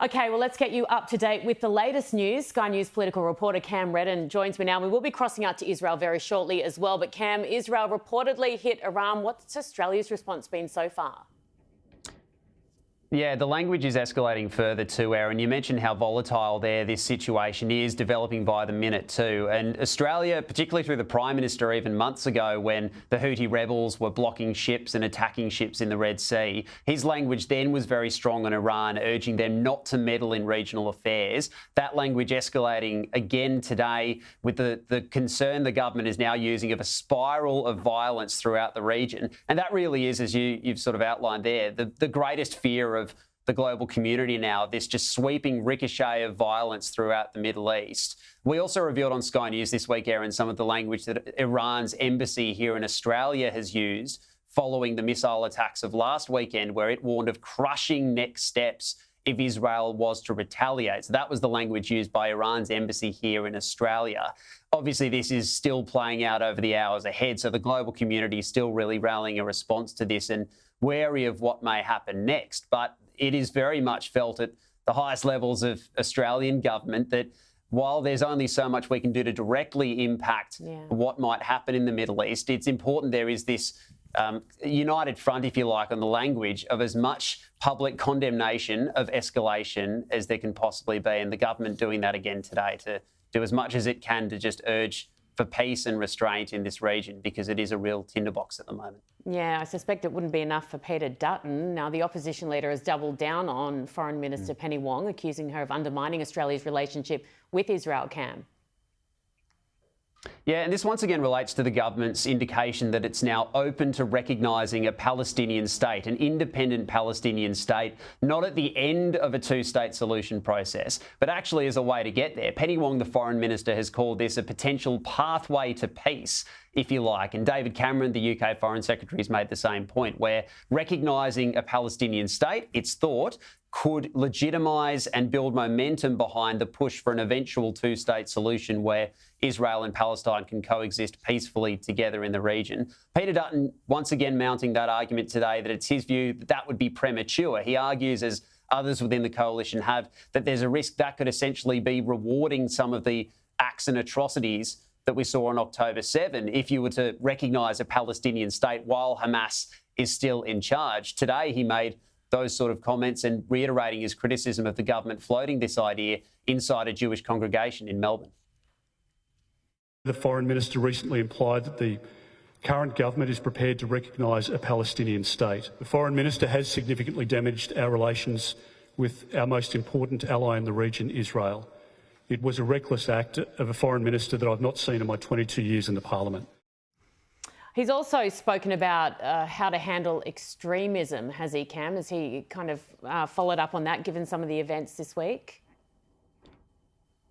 OK, well, let's get you up to date with the latest news. Sky News political reporter Cam Reddin joins me now. We will be crossing out to Israel very shortly as well. But Cam, Israel reportedly hit Iran. What's Australia's response been so far? Yeah, the language is escalating further too, Erin. You mentioned how volatile this situation is, developing by the minute too. And Australia, particularly through the Prime Minister even months ago when the Houthi rebels were blocking ships and attacking ships in the Red Sea, his language then was very strong on Iran, urging them not to meddle in regional affairs. That language escalating again today with the concern the government is now using of a spiral of violence throughout the region. And that really is, as you've sort of outlined there, the greatest fear of the global community now, this just sweeping ricochet of violence throughout the Middle East. We also revealed on Sky News this week, Erin, some of the language that Iran's embassy here in Australia has used following the missile attacks of last weekend, where it warned of crushing next steps if Israel was to retaliate. So that was the language used by Iran's embassy here in Australia. Obviously, this is still playing out over the hours ahead, so the global community is still really rallying a response to this and wary of what may happen next. But it is very much felt at the highest levels of Australian government that while there's only so much we can do to directly impact what might happen in the Middle East, it's important there is this united front, if you like, on the language of as much public condemnation of escalation as there can possibly be, and the government doing that again today to do as much as it can to just urge for peace and restraint in this region, because it is a real tinderbox at the moment. Yeah, I suspect it wouldn't be enough for Peter Dutton. Now, the opposition leader has doubled down on Foreign Minister Penny Wong, accusing her of undermining Australia's relationship with Israel, Cam. Yeah, and this once again relates to the government's indication that it's now open to recognising a Palestinian state, an independent Palestinian state, not at the end of a two-state solution process, but actually as a way to get there. Penny Wong, the Foreign Minister, has called this a potential pathway to peace, if you like. And David Cameron, the UK Foreign Secretary, has made the same point, where recognising a Palestinian state, it's thought, could legitimise and build momentum behind the push for an eventual two-state solution where Israel and Palestine can coexist peacefully together in the region. Peter Dutton once again mounting that argument today that it's his view that that would be premature. He argues, as others within the coalition have, that there's a risk that could essentially be rewarding some of the acts and atrocities that we saw on October 7 if you were to recognise a Palestinian state while Hamas is still in charge. Today he made those sort of comments and reiterating his criticism of the government floating this idea inside a Jewish congregation in Melbourne. The Foreign Minister recently implied that the current government is prepared to recognise a Palestinian state. The Foreign Minister has significantly damaged our relations with our most important ally in the region, Israel. It was a reckless act of a Foreign Minister that I've not seen in my 22 years in the Parliament. He's also spoken about how to handle extremism, has he, Cam? Has he kind of followed up on that, given some of the events this week?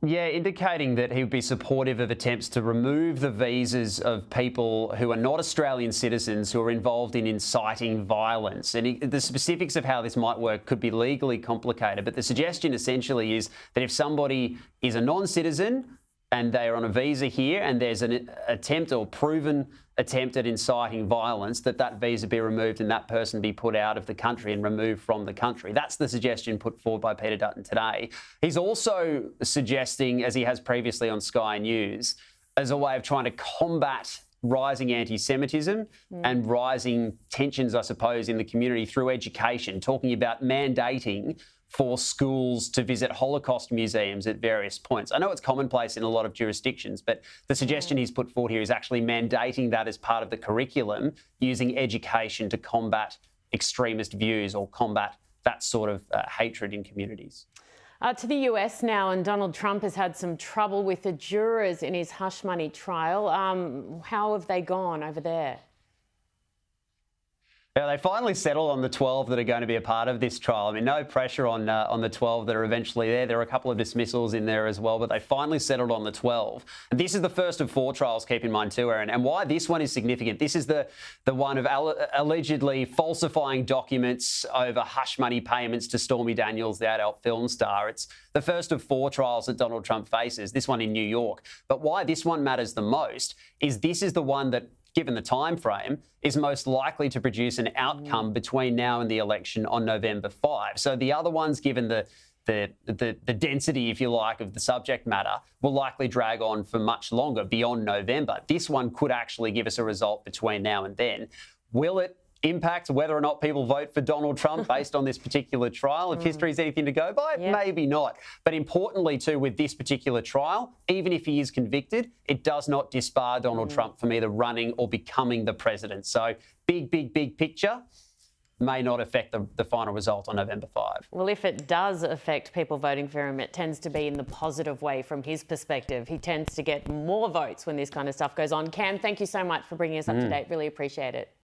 Yeah, indicating that he would be supportive of attempts to remove the visas of people who are not Australian citizens who are involved in inciting violence. And the specifics of how this might work could be legally complicated, but the suggestion essentially is that if somebody is a non-citizen and they are on a visa here and there's an attempt or proven attempt at inciting violence, that visa be removed and that person be put out of the country and removed from the country. That's the suggestion put forward by Peter Dutton today. He's also suggesting, as he has previously on Sky News, as a way of trying to combat rising anti-Semitism and rising tensions, I suppose, in the community through education, talking about mandating for schools to visit Holocaust museums at various points. I know it's commonplace in a lot of jurisdictions, but the suggestion he's put forward here is actually mandating that as part of the curriculum, using education to combat extremist views or combat that sort of hatred in communities. To the US now, and Donald Trump has had some trouble with the jurors in his hush money trial. How have they gone over there? Yeah, they finally settled on the 12 that are going to be a part of this trial. I mean, no pressure on the 12 that are eventually there. There are a couple of dismissals in there as well, but they finally settled on the 12. And this is the first of 4 trials, keep in mind too, Erin. And why this one is significant, this is the one of allegedly falsifying documents over hush money payments to Stormy Daniels, the adult film star. It's the first of 4 trials that Donald Trump faces, this one in New York. But why this one matters the most is this is the one that, given the time frame, is most likely to produce an outcome between now and the election on November 5. So the other ones, given the the density, if you like, of the subject matter will likely drag on for much longer beyond November. This one could actually give us a result between now and then. Will it impact whether or not people vote for Donald Trump based on this particular trial? If history is anything to go by, maybe not. But importantly, too, with this particular trial, even if he is convicted, it does not disbar Donald Trump from either running or becoming the president. So big picture may not affect the final result on November 5. Well, if it does affect people voting for him, it tends to be in the positive way from his perspective. He tends to get more votes when this kind of stuff goes on. Cam, thank you so much for bringing us up to date. Really appreciate it.